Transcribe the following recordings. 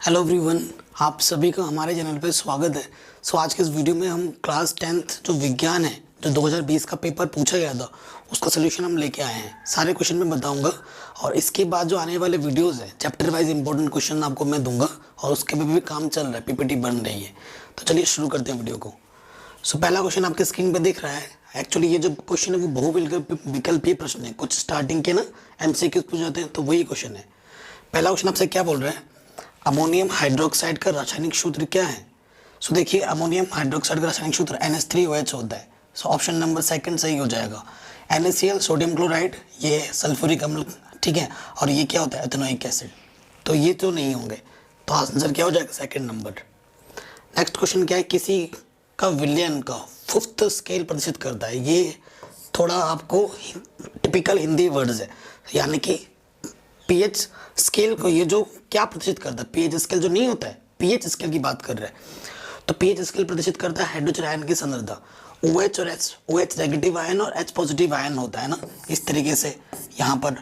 Hello everyone, आप सभी का हमारे चैनल पे स्वागत है। आज के इस वीडियो में हम क्लास 10th जो विज्ञान है, जो 2020 का पेपर पूछा गया था, उसका सोल्यूशन हम लेके आए हैं। सारे क्वेश्चन मैं बताऊंगा और इसके बाद जो आने वाले वीडियोस हैं चैप्टर वाइज इंपॉर्टेंट क्वेश्चन आपको मैं दूंगा और उसके पे भी काम चल रहा है, पीपीटी बन रही है। तो चलिए शुरू करते हैं वीडियो को। पहला क्वेश्चन आपके स्क्रीन पर दिख रहा है। एक्चुअली ये जो क्वेश्चन है वो बहुविकल्पीय प्रश्न है। कुछ स्टार्टिंग के ना MCQ पूछ जाते हैं, तो वही क्वेश्चन है। पहला क्वेश्चन आपसे क्या बोल रहा है, अमोनियम हाइड्रोक्साइड का रासायनिक सूत्र क्या है। देखिए, अमोनियम हाइड्रोक्साइड का रासायनिक सूत्र NH3OH होता है। ऑप्शन नंबर सेकंड सही हो जाएगा। NaCl सोडियम क्लोराइड, ये सल्फ्यूरिक अम्ल, ठीक है। और ये क्या होता है, एथेनोइक एसिड। तो ये तो नहीं होंगे, तो आंसर क्या हो जाएगा, सेकंड नंबर। नेक्स्ट क्वेश्चन क्या है, किसी का विलयन का 5th स्केल प्रदर्शित करता है। ये थोड़ा आपको टिपिकल हिंदी वर्ड्स है, यानी कि पीएच स्केल को ये जो क्या प्रदर्शित करता है, पीएच स्केल जो नहीं होता है, पीएच स्केल की बात कर रहे हैं। तो पीएच स्केल प्रदर्शित करता है हाइड्रोजन आयन की सांद्रता। OH और H, OH नेगेटिव आयन और H पॉजिटिव आयन होता है ना, इस तरीके से यहाँ पर।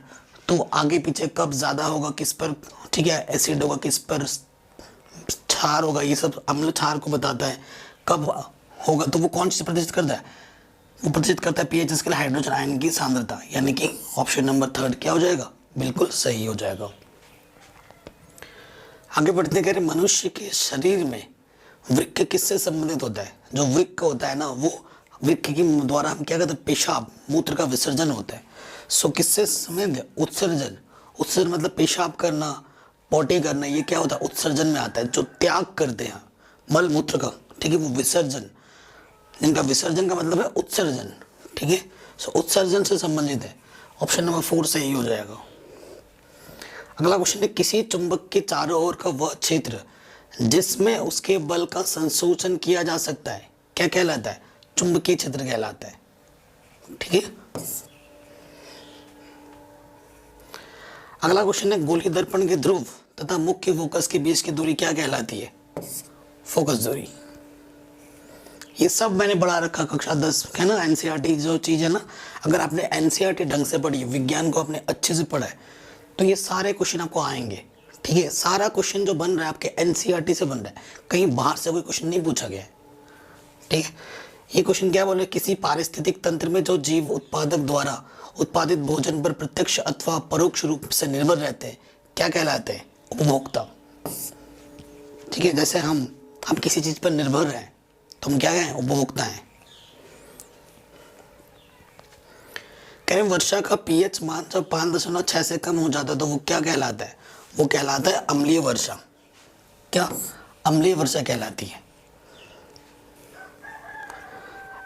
तो आगे पीछे कब ज़्यादा होगा किस पर, ठीक है, एसिड होगा किस पर, क्षार होगा, ये सब अम्ल क्षार को बताता है कब होगा। तो वो कौन चीज़ प्रदर्शित करता है, वो प्रदर्शित करता है पीएच स्केल हाइड्रोजन आयन की सांद्रता, यानी कि ऑप्शन नंबर थर्ड क्या हो जाएगा, बिल्कुल सही हो जाएगा। आगे बढ़ते कह रहे मनुष्य के शरीर में वृक्क किससे संबंधित होता है। जो वृक्क होता है ना, वो वृक्क के द्वारा हम क्या कहते हैं, पेशाब मूत्र का विसर्जन होता है। किससे संबंधित है, उत्सर्जन। उत्सर्जन मतलब पेशाब करना, पोटी करना, ये क्या होता है, उत्सर्जन में आता है। जो त्याग करते हैं मल मूत्र का, ठीक है, वो विसर्जन, जिनका विसर्जन का मतलब है उत्सर्जन, ठीक है। उत्सर्जन से संबंधित है। ऑप्शन नंबर 4 सही हो जाएगा। अगला क्वेश्चन है, किसी चुंबक के चारों ओर का वह क्षेत्र जिसमें उसके बल का संसूचन किया जा सकता है क्या कहलाता है, चुंबकीय क्षेत्र कहलाता है, ठीक है। अगला क्वेश्चन है, गोलीय दर्पण के ध्रुव तथा मुख्य फोकस के बीच की दूरी क्या कहलाती है, फोकस दूरी। ये सब मैंने पढ़ा रखा कक्षा 10 है ना, NCERT जो चीज़ है ना, अगर आपने NCERT ढंग से पढ़ी है, विज्ञान को आपने अच्छे से पढ़ा है, तो ये सारे क्वेश्चन आपको आएंगे, ठीक है। सारा क्वेश्चन जो बन रहा है आपके NCERT से बन रहा है, कहीं बाहर से कोई क्वेश्चन नहीं पूछा गया है, ठीक है। ये क्वेश्चन क्या बोल रहे हैं, किसी पारिस्थितिक तंत्र में जो जीव उत्पादक द्वारा उत्पादित भोजन पर प्रत्यक्ष अथवा परोक्ष रूप से निर्भर रहते हैं क्या कहलाते हैं, उपभोक्ता, ठीक है। जैसे हम किसी चीज पर निर्भर हैं तो हम क्या हैं, उपभोक्ता हैं। कह रहे वर्षा का pH मान जब 5.6 से कम हो जाता है तो वो क्या कहलाता है, वो कहलाता है अम्लीय वर्षा। क्या, अम्लीय वर्षा कहलाती है।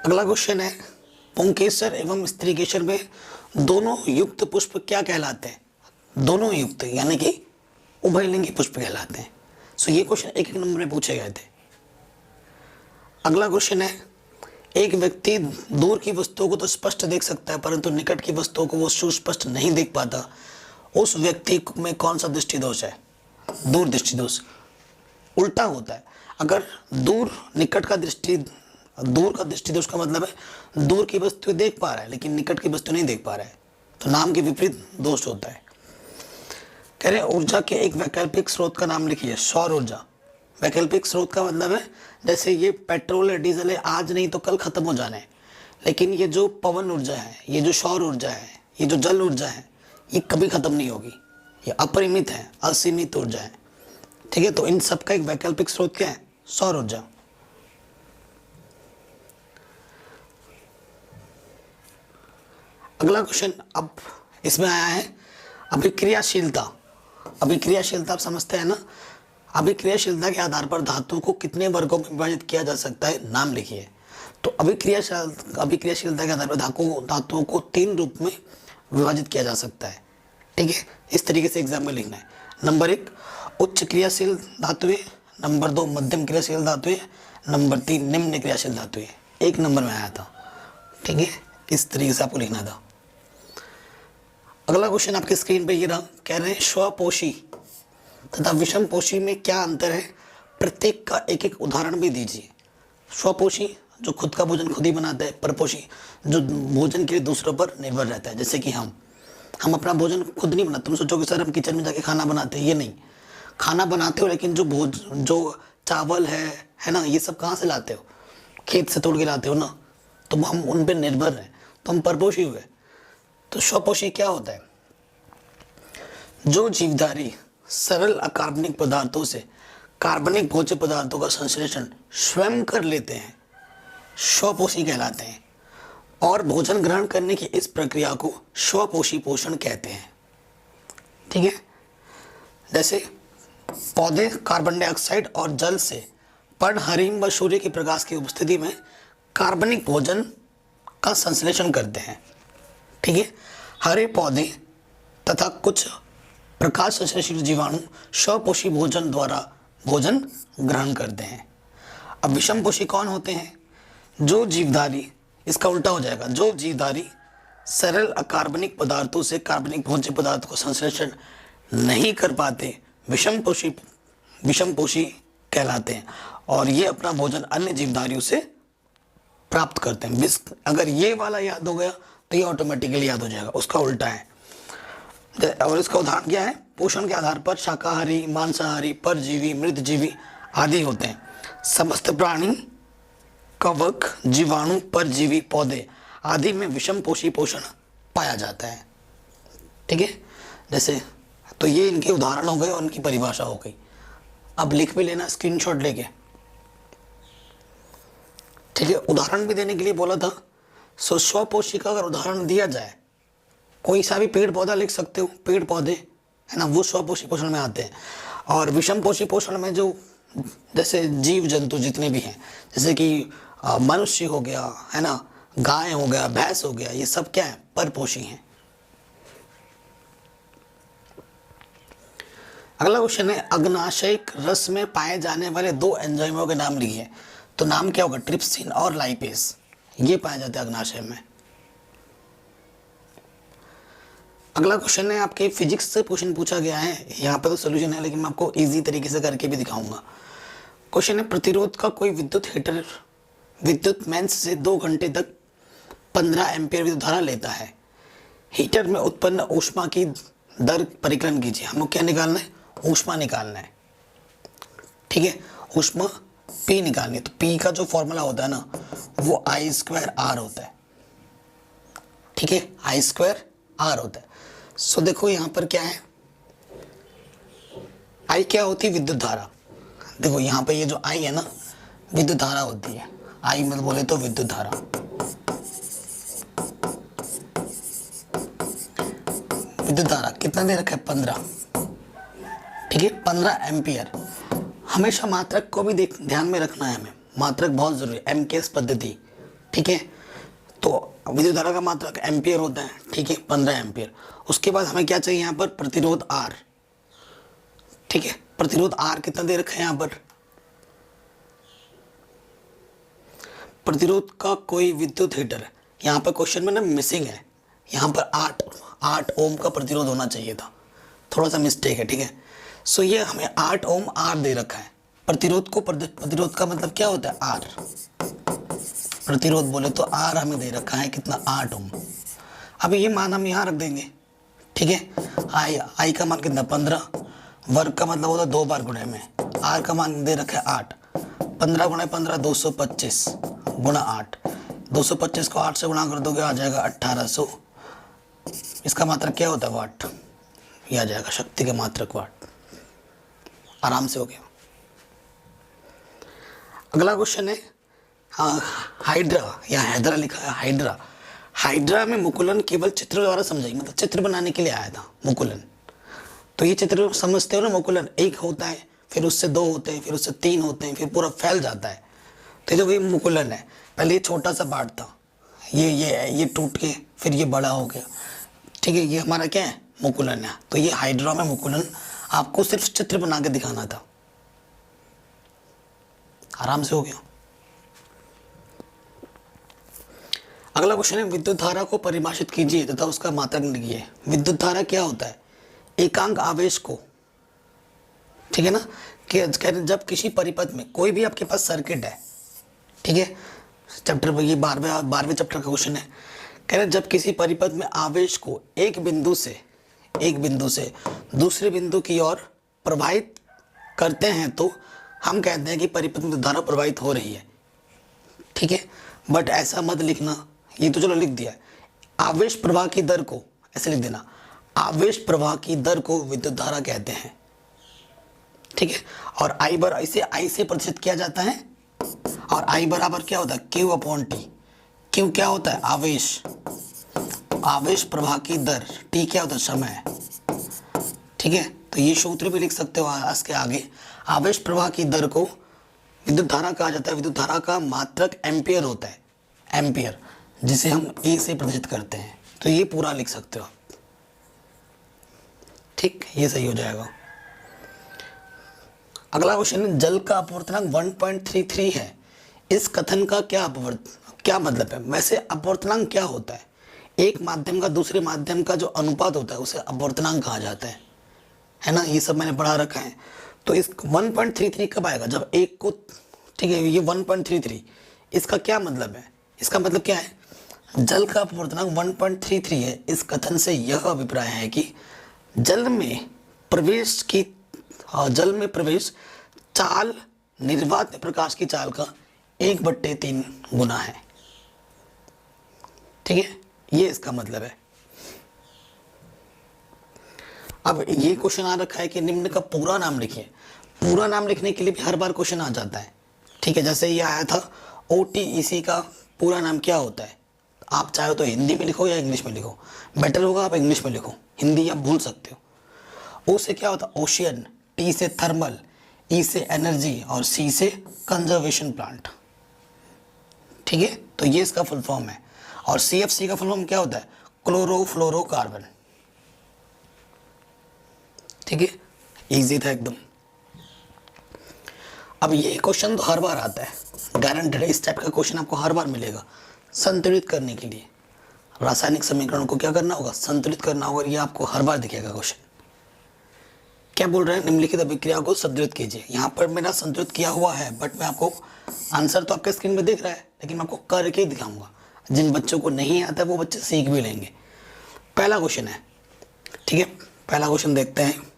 अगला क्वेश्चन है, पुंकेसर एवं स्त्रीकेसर में दोनों युक्त पुष्प क्या कहलाते हैं, दोनों युक्त यानी कि उभयलिंगी पुष्प कहलाते हैं। ये क्वेश्चन एक एक नंबर में पूछे गए थे। अगला क्वेश्चन है, एक व्यक्ति दूर की वस्तुओं को तो स्पष्ट देख सकता है परंतु निकट की वस्तुओं को वो सुस्पष्ट नहीं देख पाता, उस व्यक्ति में कौन सा दृष्टि दोष है, दूर दृष्टि दोष। उल्टा होता है, अगर दूर का दृष्टि दोष का मतलब है दूर की वस्तु देख पा रहा है लेकिन निकट की वस्तु नहीं देख पा रहा है, तो नाम के विपरीत दोष होता है। कह रहे ऊर्जा के एक वैकल्पिक स्रोत का नाम लिखिए, सौर ऊर्जा। वैकल्पिक स्रोत का मतलब है जैसे ये पेट्रोल या डीजल है, आज नहीं तो कल खत्म हो जाना है, लेकिन ये जो पवन ऊर्जा है, ये जो सौर ऊर्जा है, ये जो जल ऊर्जा है, ये कभी खत्म नहीं होगी, ये अपरिमित है, असीमित ऊर्जा है, ठीक है। तो इन सब का एक वैकल्पिक स्रोत क्या है, सौर ऊर्जा। अगला क्वेश्चन अब इसमें आया है, अभिक्रियाशीलता। अभिक्रियाशीलता आप समझते हैं ना, अभिक्रियाशीलता के आधार पर धातुओं को कितने वर्गों में विभाजित किया जा सकता है, नाम लिखिए। तो अभिक्रियाशीलता के आधार पर धातुओं को 3 रूप में विभाजित किया जा सकता है, ठीक है। इस तरीके से एग्जाम में लिखना है। नंबर 1 उच्च क्रियाशील धातुएं, नंबर 2 मध्यम क्रियाशील धातुएं, नंबर 3 निम्न क्रियाशील धातुएं। 1 नंबर में आया था, ठीक है, इस तरीके से आपको लिखना था। अगला क्वेश्चन आपके स्क्रीन पे ये रहा, कह रहे हैं स्वपोषी तथा विषमपोषी में क्या अंतर है, प्रत्येक का एक एक उदाहरण भी दीजिए। स्वपोषी जो खुद का भोजन खुद ही बनाता है, परपोषी जो भोजन के लिए दूसरों पर निर्भर रहता है, जैसे कि हम अपना भोजन खुद नहीं बनाते। तुम सोचो कि सर हम किचन में जाके खाना बनाते हैं, ये नहीं। खाना बनाते हो, लेकिन जो चावल है ना, ये सब कहाँ से लाते हो? खेत से तोड़ के लाते हो ना, तो हम उन पर निर्भर हैं, तो हम परपोषी हुए। तो स्वपोषी क्या होता है? जो जीवधारी सरल अकार्बनिक पदार्थों से कार्बनिक भोज्य पदार्थों का संश्लेषण स्वयं कर लेते हैं, स्वपोषी कहलाते हैं। और भोजन ग्रहण करने की इस प्रक्रिया को स्वपोषी पोषण कहते हैं। ठीक है, जैसे पौधे कार्बन डाइऑक्साइड और जल से पर्णहरिम व सूर्य के प्रकाश की उपस्थिति में कार्बनिक भोजन का संश्लेषण करते हैं। ठीक है, हरे पौधे तथा कुछ प्रकाश संश्लेषित जीवाणु स्वपोषी भोजन द्वारा भोजन ग्रहण करते हैं। अब विषमपोषी कौन होते हैं? जो जीवधारी, इसका उल्टा हो जाएगा, जो जीवधारी सरल अकार्बनिक पदार्थों से कार्बनिक भोज्य पदार्थ को संश्लेषण नहीं कर पाते विषमपोषी कहलाते हैं, और ये अपना भोजन अन्य जीवधारियों से प्राप्त करते हैं। अगर ये वाला याद हो गया तो ये ऑटोमेटिकली याद हो जाएगा, उसका उल्टा है। और इसका उदाहरण क्या है? पोषण के आधार पर शाकाहारी, मांसाहारी, परजीवी, मृतजीवी आदि होते हैं। समस्त प्राणी, कवक, जीवाणु, परजीवी, पौधे आदि में विषमपोषी पोषण पाया जाता है। ठीक है, जैसे तो ये इनके उदाहरण हो गए और उनकी परिभाषा हो गई। अब लिख भी लेना स्क्रीनशॉट लेके। ठीक है, उदाहरण भी देने के लिए बोला था। स्वपोषी का अगर उदाहरण दिया जाए, कोई सा भी पेड़ पौधा लिख सकते हो, पेड़ पौधे है ना, वो स्वपोषी पोषण में आते हैं। और विषमपोषी पोषण में जो जैसे जीव जंतु जितने भी हैं, जैसे कि मनुष्य हो गया है ना, गाय हो गया, भैंस हो गया, ये सब क्या है? परपोषी हैं। अगला क्वेश्चन है, अग्नाशयिक रस में पाए जाने वाले दो एंजाइमों के नाम लिखिए। तो नाम क्या होगा? ट्रिप्सिन और लाइपेज, ये पाए जाते हैं अग्नाशय में। अगला क्वेश्चन है, आपके फिजिक्स से क्वेश्चन पूछा गया है, यहाँ पे तो सोल्यूशन है लेकिन मैं आपको इजी तरीके से करके भी दिखाऊंगा। क्वेश्चन है, प्रतिरोध का कोई विद्युत हीटर विद्युत मेंस से 2 घंटे तक 15 एम्पीयर विद्युत धारा लेता है। हीटर में उत्पन्न ऊष्मा की दर परिकलन कीजिए। हमको क्या निकालना है? ऊष्मा निकालना है। ठीक है, ऊष्मा P निकालनी है। तो P का जो फॉर्मूला होता है ना, वो I²R होता है। ठीक है, I²R होता है। सो देखो यहाँ पर क्या है, I क्या होती है? विद्युत धारा। देखो यहाँ पे ये जो I है ना, विद्युत धारा होती है। I मतलब बोले तो विद्युत धारा। विद्युत धारा कितना दे रखा है? 15। ठीक है, 15 एम्पियर। हमेशा मात्रक को भी ध्यान में रखना है हमें, मात्रक बहुत जरूरी है, एमकेएस पद्धति। ठीक है, तो विद्युत धारा का मात्रक एम्पियर होता है। ठीक है, 15 एम्पियर। उसके बाद हमें क्या चाहिए यहाँ पर? प्रतिरोध R। ठीक है, प्रतिरोध R कितना दे रखा है यहाँ पर? प्रतिरोध का कोई विद्युत हीटर, यहाँ पर क्वेश्चन में ना मिसिंग है, यहाँ पर 8 ओम का प्रतिरोध होना चाहिए था, थोड़ा सा मिस्टेक है। ठीक है, सो ये हमें 8 ओम R दे रखा है। प्रतिरोध प्रतिरोध का मतलब क्या होता है? R। प्रतिरोध बोले तो R हमें दे रखा है कितना? 8 ओम। अब ये मान हम यहाँ रख देंगे। ठीक है, I का मान कितना? 15। वर्ग का मतलब होता है 2 बार गुणे में। R का मान दे रखा है 8। 15 गुणे 15 225 गुणा 8। 225 को 8 से गुणा कर दोगे, आ जाएगा 1800। इसका मात्रक क्या होता है? वाट। ये आ जाएगा शक्ति का मात्रक वाट। आराम से हो गया। अगला क्वेश्चन है, हाइड्रा या हैदरा लिखा है, हाइड्रा। हाइड्रा में मुकुलन केवल चित्र द्वारा समझाई, मतलब चित्र बनाने के लिए आया था मुकुलन। तो ये चित्र समझते हो ना, मुकुलन एक होता है, फिर उससे 2 होते हैं, फिर उससे 3 होते हैं, फिर पूरा फैल जाता है। तो जो ये मुकुलन है, पहले ये छोटा सा पार्ट था, ये टूट के फिर ये बड़ा हो गया। ठीक है, ये हमारा क्या है? मुकुलन है। तो ये हाइड्रा में मुकुलन आपको सिर्फ चित्र बना के दिखाना था। आराम से हो गया। अगला क्वेश्चन है, विद्युत धारा को परिभाषित कीजिए तथा उसका मात्रक लिखिए। विद्युत धारा क्या होता है? एकांक आवेश को, ठीक है ना, कि जब किसी परिपथ में कोई भी आपके पास सर्किट है, ठीक है, चैप्टर ये 12वें चैप्टर का क्वेश्चन है, कह रहे जब किसी परिपथ में आवेश को एक बिंदु से दूसरे बिंदु की ओर प्रवाहित करते हैं तो हम कहते हैं कि परिपथ में धारा प्रवाहित हो रही है, ठीक है। बट ऐसा मत लिखना, ये तो चलो लिख दिया है। आवेश प्रवाह की दर को ऐसे लिख देना, आवेश प्रवाह की दर को विद्युत धारा कहते हैं, ठीक है। और आई बर इसे आई से प्रतिशत किया जाता है, और आई बराबर क्या होता है, क्यू अपॉन टी। क्यू क्या होता है, आवेश, आवेश प्रवाह की दर, टी क्या होता है, समय, ठीक है। तो ये सूत्र भी लिख सकते हो इसके आगे। आवेश प्रवाह की दर को विद्युत धारा कहा जाता है। विद्युत धारा का मात्रक एम्पियर होता है, एम्पियर, जिसे हम ए से प्रतिशत करते हैं। तो ये पूरा लिख सकते हो आप, ठीक, ये सही हो जाएगा। अगला क्वेश्चन है, जल का अपवर्तनांक 1.33 है, इस कथन का क्या मतलब है। वैसे अपवर्तनांक क्या होता है, एक माध्यम का दूसरे माध्यम का जो अनुपात होता है उसे अपवर्तनांक कहा जाता है ना, ये सब मैंने पढ़ा रखा है। तो इस 1.33 कब आएगा, जब एक को, ठीक है, ये 1.33, इसका क्या मतलब है, इसका मतलब क्या है, जल का अपवर्तनांक 1.33 है। इस कथन से यह अभिप्राय है कि जल में प्रवेश चाल निर्वात प्रकाश की चाल का 1/3 गुना है, ठीक है, ये इसका मतलब है। अब ये क्वेश्चन आ रखा है कि निम्न का पूरा नाम लिखिए। पूरा नाम लिखने के लिए भी हर बार क्वेश्चन आ जाता है, ठीक है। जैसे ये आया था OTEC का पूरा नाम क्या होता है, आप चाहे तो हिंदी में लिखो या इंग्लिश में लिखो, बेटर होगा आप इंग्लिश में लिखो, हिंदी आप भूल सकते हो। O से क्या होता है, ओशियन, T से थर्मल, E से एनर्जी और C से कंजर्वेशन प्लांट, ठीक है। तो ये इसका फुल फॉर्म है। और CFC का फुल फॉर्म क्या होता है, क्लोरोफ्लोरोकार्बन, ठीक है, इजी था एकदम। अब ये क्वेश्चन तो हर बार आता है, गारंटेड है, इस टाइप का क्वेश्चन आपको हर बार मिलेगा। संतुलित करने के लिए रासायनिक समीकरण को क्या करना होगा, संतुलित करना होगा, ये आपको हर बार दिखेगा क्वेश्चन। क्या बोल रहे हैं, निम्नलिखित अभिक्रिया को संतुलित कीजिए। यहाँ पर मेरा संतुलित किया हुआ है, बट मैं आपको आंसर तो आपके स्क्रीन में दिख रहा है, लेकिन मैं आपको करके ही दिखाऊंगा। जिन बच्चों को नहीं आता वो बच्चे सीख भी लेंगे। पहला क्वेश्चन है, ठीक है, पहला क्वेश्चन देखते हैं।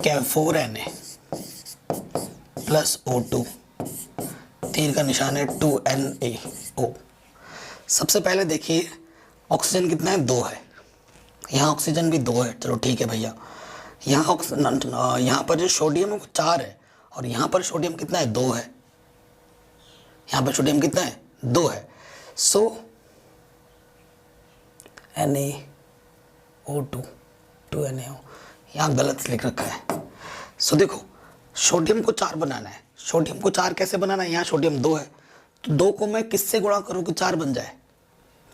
क्या 4Na प्लस O2, तीर का निशान है 2NaO। सबसे पहले देखिए ऑक्सीजन कितना है, 2 है, यहाँ ऑक्सीजन भी 2 है, चलो ठीक है भैया। यहाँ पर जो सोडियम है वो 4 है, और यहाँ पर सोडियम कितना है, 2 है। यहाँ पर सोडियम कितना है, 2 है। सो NaO2, 2NaO, यहाँ गलत लिख रखा है। सो देखो सोडियम को 4 बनाना है, सोडियम को 4 कैसे बनाना है, यहाँ सोडियम 2 है, तो 2 को मैं किससे गुणा करूँ कि 4 बन जाए,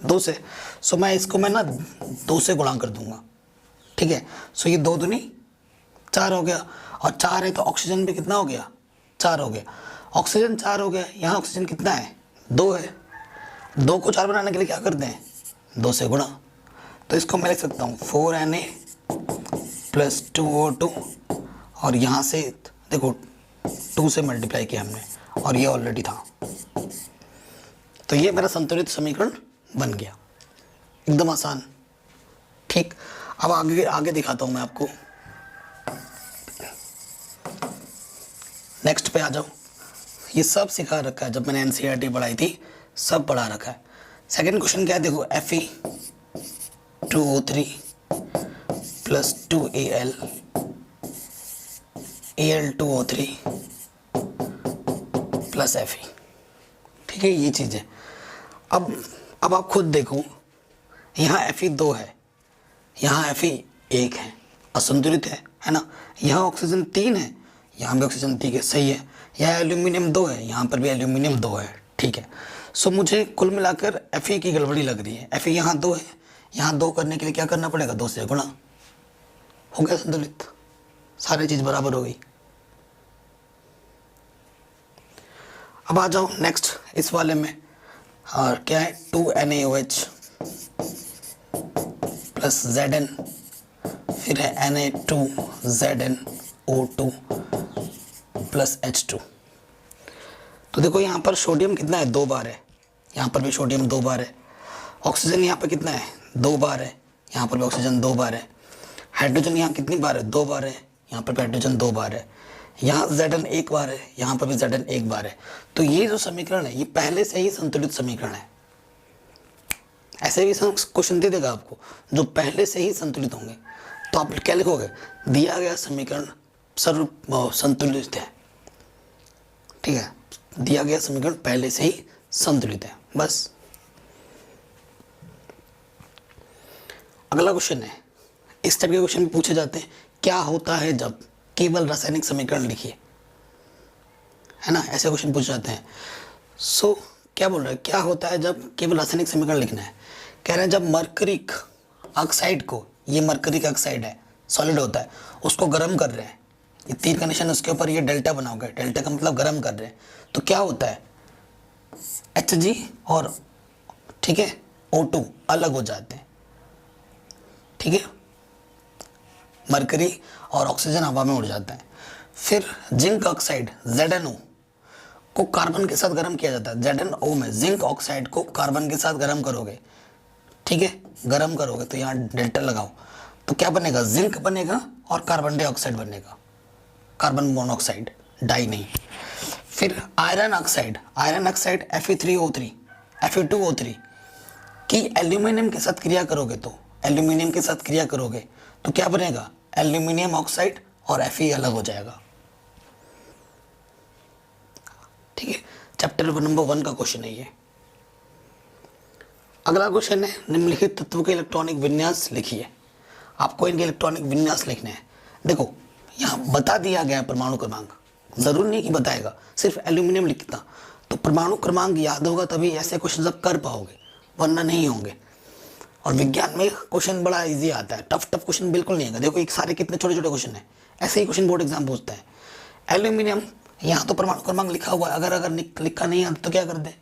2 से। सो मैं इसको मैं ना 2 से गुणा कर दूंगा, ठीक है। सो ये 2 दूनी 4 हो गया, और 4 है तो ऑक्सीजन भी कितना हो गया, 4 हो गया। ऑक्सीजन 4 हो गया, यहाँ ऑक्सीजन कितना है, 2 है। 2 को 4 बनाने के लिए क्या करते हैं, 2 से गुणा। तो इसको मैं लिख सकता हूँ 4Na प्लस 2O2, और यहाँ से देखो 2 से मल्टीप्लाई किया हमने, और ये ऑलरेडी था। तो ये मेरा संतुलित समीकरण बन गया, एकदम आसान, ठीक। अब आगे दिखाता हूँ मैं आपको। नेक्स्ट पे आ जाओ। ये सब सिखा रखा है, जब मैंने NCERT पढ़ाई थी सब पढ़ा रखा है। सेकंड क्वेश्चन क्या है, देखो Fe2O3 plus 2Al, Al2O3 plus Fe, ठीक है, ये चीज़ है। अब आप खुद देखो, यहाँ Fe 2 है, यहाँ Fe 1 है, असंतुलित है ना। यहाँ ऑक्सीजन 3 है, यहाँ भी ऑक्सीजन 3 है, सही है। यहाँ एल्यूमिनियम 2 है, यहाँ पर भी एल्यूमिनियम 2 है, ठीक है। सो मुझे कुल मिलाकर Fe की गड़बड़ी लग रही है। Fe यहाँ 2 है, यहाँ 2 करने के लिए क्या करना पड़ेगा, 2 से गुणा, हो गया संतुलित, सारी चीज़ बराबर हो गई। अब आ जाओ नेक्स्ट इस वाले में, और क्या है 2NaOH प्लस Zn, फिर है Na2ZnO2 प्लस H2। तो देखो यहाँ पर सोडियम कितना है, 2 बार है, यहाँ पर भी सोडियम 2 बार है। ऑक्सीजन यहाँ पर कितना है, 2 बार है, यहाँ पर भी ऑक्सीजन 2 बार है। हाइड्रोजन यहाँ कितनी बार है, 2 बार है, यहाँ पर भी हाइड्रोजन 2 बार है, यहाँ Zn 1 बार है, यहाँ पर भी Zn 1 बार है। तो ये जो समीकरण है ये पहले से ही संतुलित समीकरण है। ऐसे भी क्वेश्चन दे देगा आपको जो पहले से ही संतुलित होंगे, तो आप क्या लिखोगे, दिया गया समीकरण सर्व संतुलित है। ठीक है, दिया गया समीकरण पहले से ही संतुलित है, बस। अगला क्वेश्चन है, इस टाइप के क्वेश्चन भी पूछे जाते हैं, क्या होता है जब केवल रासायनिक समीकरण लिखिए, है ना, ऐसे क्वेश्चन पूछे जाते हैं। सो क्या बोल रहे हैं, क्या होता है जब केवल रासायनिक समीकरण लिखना है। कह रहे हैं जब मरकरिक ऑक्साइड को, ये मरकरिक ऑक्साइड है, सॉलिड होता है, उसको गर्म कर रहे हैं, ये 3 कंडीशन उसके ऊपर ये डेल्टा बनाओगे, डेल्टा का मतलब गर्म कर रहे हैं, तो क्या होता है, Hg और ठीक है O2 अलग हो जाते हैं। ठीक है, मरकरी और ऑक्सीजन हवा में उड़ जाता है। फिर जिंक ऑक्साइड ZnO को कार्बन के साथ गर्म किया जाता है। ZnO में जिंक ऑक्साइड को कार्बन के साथ गर्म करोगे, ठीक है, गर्म करोगे तो यहाँ डेल्टा लगाओ, तो क्या बनेगा, जिंक बनेगा और कार्बन डाइऑक्साइड बनेगा, कार्बन मोनोऑक्साइड, डाई नहीं। फिर आयरन ऑक्साइड Fe3O3 Fe2O3 की एल्यूमिनियम के साथ क्रिया करोगे, तो एल्यूमिनियम के साथ क्रिया करोगे तो क्या बनेगा, एल्यूमिनियम ऑक्साइड और Fe अलग हो जाएगा। ठीक है, चैप्टर नंबर 1 का क्वेश्चन है ये। अगला क्वेश्चन है, निम्नलिखित तत्वों के इलेक्ट्रॉनिक विन्यास लिखिए। आपको इनके इलेक्ट्रॉनिक विन्यास लिखने हैं। देखो यहाँ बता दिया गया परमाणु क्रमांक, जरूर नहीं कि बताएगा, सिर्फ एल्यूमिनियम लिखता तो परमाणु क्रमांक याद होगा तभी ऐसे क्वेश्चन आप कर पाओगे, वरना नहीं होंगे। और विज्ञान में क्वेश्चन बड़ा इजी आता है, टफ क्वेश्चन बिल्कुल नहीं है। देखो एक सारे कितने छोटे छोटे क्वेश्चन है, ऐसे ही क्वेश्चन बोर्ड एग्जाम पूछता है। एल्यूमिनियम, यहाँ तो परमाणु क्रमांक लिखा हुआ है, अगर लिखा नहीं आता तो क्या कर दे,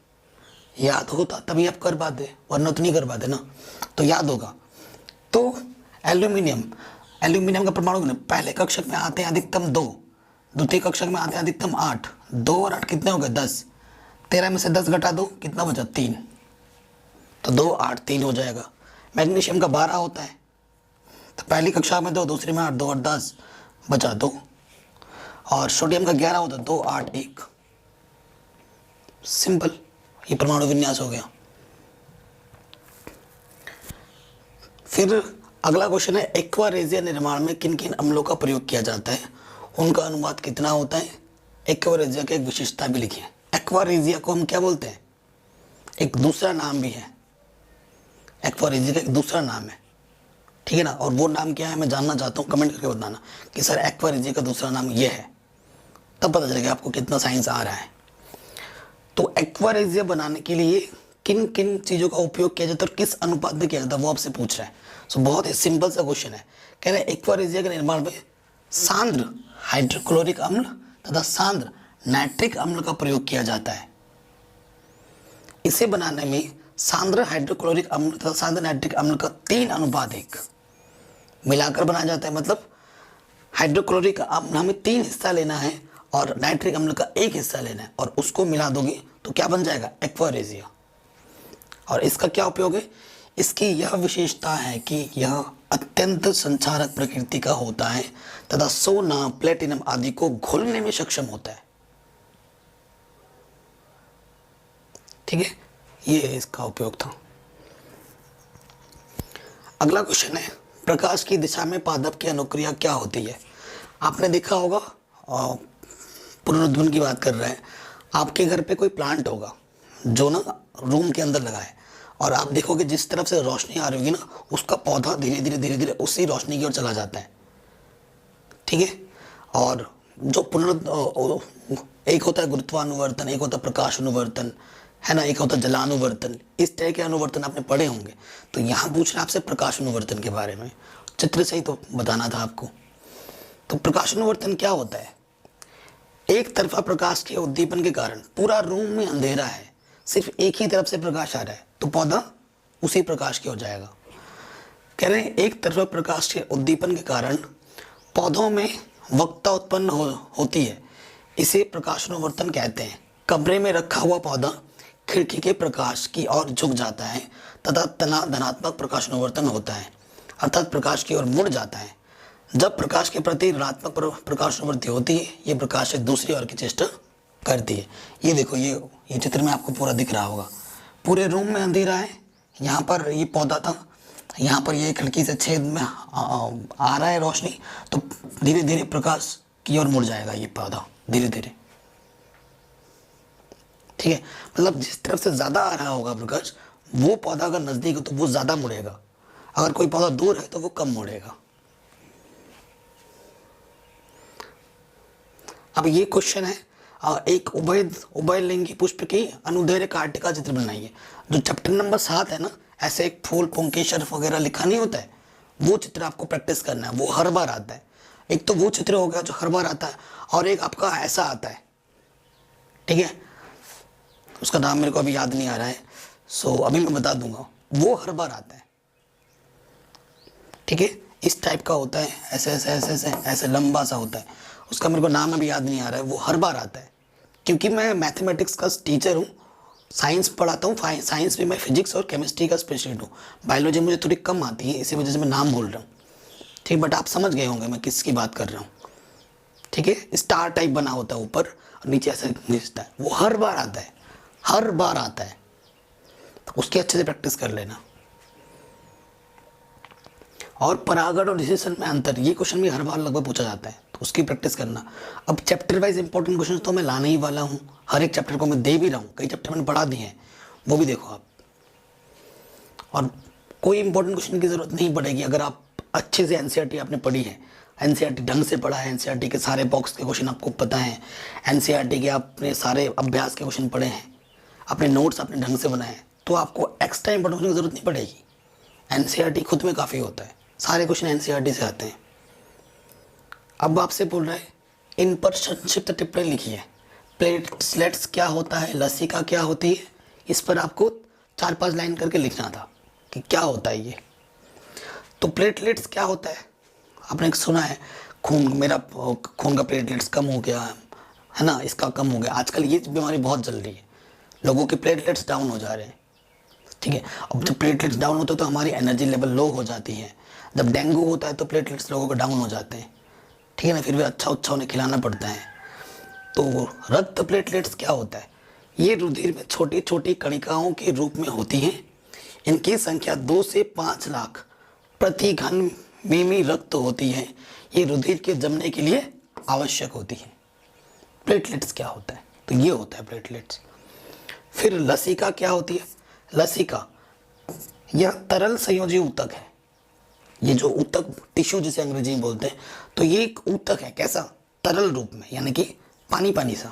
याद होता तभी आप कर पाते, वरना तो नहीं कर पाते ना, तो याद होगा। तो एल्यूमिनियम का परमाणु पहले कक्षक में आते हैं अधिकतम 2, द्वितीय कक्षक में आते हैं अधिकतम 8, 2 और 8 कितने हो गए 10, 13 में से 10 घटा दो कितना बचा 3, तो 2 8 3 हो जाएगा। मैग्नीशियम का 12 होता है, तो पहली कक्षा में 2, दूसरी में 8, 2 और 10 बचा 2। और सोडियम का 11 होता है, 2 8 1, सिंपल, ये परमाणु विन्यास हो गया। फिर अगला क्वेश्चन है, एक्वारेजिया निर्माण में किन किन अम्लों का प्रयोग किया जाता है, उनका अनुपात कितना होता है। एक्वारेजिया की एक विशेषता भी लिखिए। एक्वारेजिया को हम क्या बोलते हैं, एक दूसरा नाम भी है, एक्वारेजिया का एक दूसरा नाम है, ठीक है ना, और वो नाम क्या है मैं जानना चाहता हूँ, कमेंट करके बताना कि सर एक्वारेजिया का दूसरा नाम ये है, तब पता चलेगा आपको कितना साइंस आ रहा है। तो एक्वारेजिया बनाने के लिए किन किन चीज़ों का उपयोग किया जाता है और किस अनुपात में किया जाता है वो आपसे पूछ रहा है। सो बहुत ही सिंपल सा क्वेश्चन है, कह रहे हैं एक्वारेजिया के निर्माण में सांद्र हाइड्रोक्लोरिक अम्ल तथा सांद्र नाइट्रिक अम्ल का प्रयोग किया जाता है। इसे बनाने में सांद्र हाइड्रोक्लोरिक अम्ल तथा सांद्र नाइट्रिक अम्ल का 3:1 मिलाकर बनाया जाता है। मतलब हाइड्रोक्लोरिक अम्ल हमें 3 हिस्सा लेना है और नाइट्रिक अम्ल का 1 हिस्सा लेना है, और उसको मिला दोगे तो क्या बन जाएगा, एक्वारेजिया। और इसका क्या उपयोग है, इसकी यह विशेषता है कि यह अत्यंत संक्षारक प्रकृति का होता है तथा सोना प्लेटिनम आदि को घुलने में सक्षम होता है। ठीक है, ये इसका उपयोग था। अगला क्वेश्चन है, प्रकाश की दिशा में पादप की अनुक्रिया क्या होती है। आपने देखा होगा, पुनरुद्धार की बात कर रहे हैं, आपके घर पे कोई प्लांट होगा जो ना रूम के अंदर लगा है, और आप देखोगे जिस तरफ से रोशनी आ रही होगी ना, उसका पौधा धीरे धीरे उसी रोशनी की ओर चला जाता है। ठीक है, और जो एक होता है गुरुत्वानुवर्तन, एक होता है प्रकाश अनुवर्तन, है ना, एक होता है जलानुवर्तन। इस तरह के अनुवर्तन आपने पढ़े होंगे। तो यहाँ पूछ रहे हैं आपसे प्रकाश अनुवर्तन के बारे में, चित्र से ही तो बताना था आपको। तो प्रकाश अनुवर्तन क्या होता है, एक तरफा प्रकाश के उद्दीपन के कारण पूरा रूम में अंधेरा है, सिर्फ एक ही तरफ से प्रकाश आ रहा है, तो पौधा उसी प्रकाश के हो जाएगा। कह रहे हैं एक तरफा प्रकाश के उद्दीपन के कारण पौधों में वक्ता उत्पन्न होती है, इसे प्रकाशानुवर्तन कहते हैं। कमरे में रखा हुआ पौधा खिड़की के प्रकाश की ओर झुक जाता है तथा धनात्मक प्रकाशानुवर्तन होता है, अर्थात प्रकाश की ओर मुड़ जाता है। जब प्रकाश के प्रति ऋणात्मक प्रकाश प्रवृत्ति होती है ये प्रकाश से दूसरी ओर की चेष्टा करती है। ये देखो ये चित्र में आपको पूरा दिख रहा होगा, पूरे रूम में अंधेरा है, यहाँ पर ये पौधा था, यहाँ पर ये खिड़की से छेद में आ रहा है रोशनी, तो धीरे धीरे प्रकाश की ओर मुड़ जाएगा ये पौधा धीरे धीरे। ठीक है, मतलब जिस तरफ से ज़्यादा आ रहा होगा प्रकाश, वो पौधा अगर नज़दीक हो तो वो ज़्यादा मुड़ेगा, अगर कोई पौधा दूर है तो वो कम मुड़ेगा। अब ये क्वेश्चन है, एक उभयलिंगी पुष्प की अनुदैर्घ्य कांटे का चित्र बनाइए। जो चैप्टर नंबर 7 है ना, ऐसे एक फूल पुंकेसर वगैरह लिखा नहीं होता है, वो चित्र आपको प्रैक्टिस करना है, वो हर बार आता है। एक तो वो चित्र हो गया जो हर बार आता है, और एक आपका ऐसा आता है, ठीक है, उसका नाम मेरे को अभी याद नहीं आ रहा है, सो अभी मैं बता दूंगा, वो हर बार आता है। ठीक है, इस टाइप का होता है, ऐसे ऐसे ऐसे ऐसे ऐसे लंबा सा होता है, उसका मेरे को नाम अभी याद नहीं आ रहा है, वो हर बार आता है। क्योंकि मैं मैथमेटिक्स का टीचर हूँ, साइंस पढ़ाता हूँ, साइंस में मैं फिजिक्स और केमिस्ट्री का स्पेशलिस्ट हूँ, बायोलॉजी मुझे थोड़ी कम आती है, इसी वजह से मैं नाम बोल रहा हूँ। ठीक, बट आप समझ गए होंगे मैं किसकी बात कर रहा हूँ। ठीक है, स्टार टाइप बना होता है ऊपर और नीचे ऐसे घिसता है, वो हर बार आता है, हर बार आता है, तो उसकी अच्छे से प्रैक्टिस कर लेना। और परागण और रिसेशन में अंतर, ये क्वेश्चन भी हर बार लगभग पूछा जाता है, तो उसकी प्रैक्टिस करना। अब चैप्टर वाइज इंपॉर्टेंट क्वेश्चन तो मैं लाने ही वाला हूँ, हर एक चैप्टर को मैं दे भी रहा हूँ, कई चैप्टर मैंने पढ़ा दिए हैं, वो भी देखो आप। और कोई इंपॉर्टेंट क्वेश्चन की ज़रूरत नहीं पड़ेगी अगर आप अच्छे से एनसीईआरटी आपने पढ़ी है, एनसीईआरटी ढंग से पढ़ा है, एनसीईआरटी के सारे बॉक्स के क्वेश्चन आपको पता है, एनसीईआरटी के आपने सारे अभ्यास के क्वेश्चन पढ़े हैं, अपने नोट्स आपने ढंग से बनाए हैं, तो आपको एक्स्ट्रा इंपॉर्टेंट क्वेश्चन की जरूरत नहीं पड़ेगी। एनसीईआरटी खुद में काफ़ी होता है, सारे क्वेश्चन एनसीईआरटी से आते हैं। अब आपसे बोल रहा है इन पर संक्षिप्त टिप्पणी लिखिए। प्लेटलेट्स क्या होता है, लसिका क्या होती है, इस पर आपको 4-5 लाइन करके लिखना था कि क्या होता है ये। तो प्लेटलेट्स क्या होता है, आपने सुना है मेरा खून का प्लेटलेट्स कम हो गया है ना, इसका कम हो गया। आजकल ये बीमारी बहुत चल रही है, लोगों के प्लेटलेट्स डाउन हो जा रहे हैं। ठीक है, अब जब प्लेटलेट्स डाउन होते हैं तो हमारी एनर्जी लेवल लो हो जाती है। जब डेंगू होता है तो प्लेटलेट्स लोगों के डाउन हो जाते हैं, ठीक है ना, फिर भी अच्छा उन्हें खिलाना पड़ता है। तो रक्त प्लेटलेट्स क्या होता है, ये रुधिर में छोटी छोटी कणिकाओं के रूप में होती हैं। इनकी संख्या 2 से 5 लाख प्रति घन मिमी रक्त होती है। ये रुधिर के जमने के लिए आवश्यक होती है। प्लेटलेट्स क्या होता है, तो ये होता है प्लेटलेट्स। फिर लसिका क्या होती है, लसिका यह तरल संयोजी ऊतक है। ये जो ऊतक टिश्यू जिसे अंग्रेजी में बोलते हैं, तो ये एक ऊतक है, कैसा, तरल रूप में, यानी कि पानी पानी सा।